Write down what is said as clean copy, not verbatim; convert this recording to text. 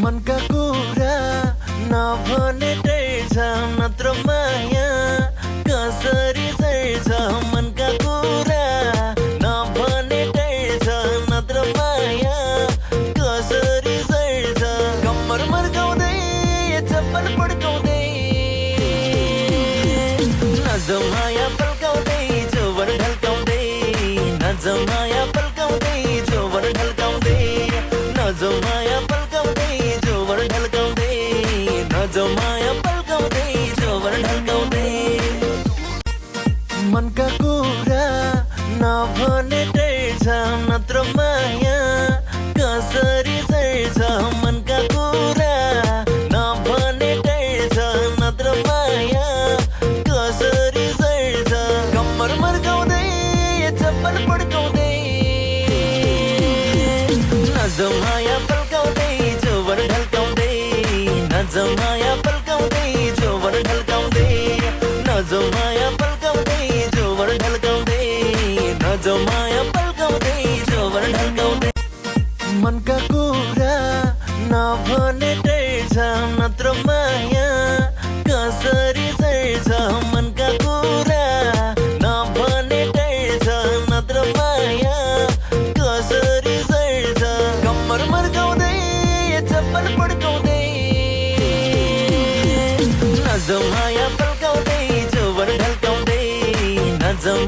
मनका कुरा नभने टेर्छ नत्र माया कसरी सर्छ मनका कुरा नभने टेर्छ नत्र माया कसरी सर्छ कम्मर मर्काउँदै चप्पल पड्काउँदै नजाऊ माया पल्काउँदै जोवर ढल्काउँदै नजाऊ माया पल्काउँदै जोवर ढल्काउँदै नजाऊ माया पल्काउँदै जोवर ढल्काउँदै नजाऊ माया पल्काउँदै जोवर ढल्काउँदै मनका कुरा नभने टेर्छ नत्र माया कसरी सर्छ मनका कुरा नभने टेर्छ नत्र माया कसरी सर्छ कम्मर मर्काउँदै चप्पल पड्काउँदै नजाऊ माया पल्काउँदै जोवर ढल्काउँदै नजाऊ माया पल्काउँदै जोवर ढल्काउँदै नजाऊ माया पल्काउँदै जोवर ढल्काउँदै नजाऊ माया पल्काउँदै जोवर ढल्काउँदै मनका कुरा नभने टेर्छ नत्र माया कसरी सर्छ मनका कुरा नभने टेर्छ नत्र माया कसरी सर्छ कम्मर मर्काउँदै चप्पल पड्काउँदै नजाऊ माया पल्काउँदै जोवर ढल्काउँदै नजाऊ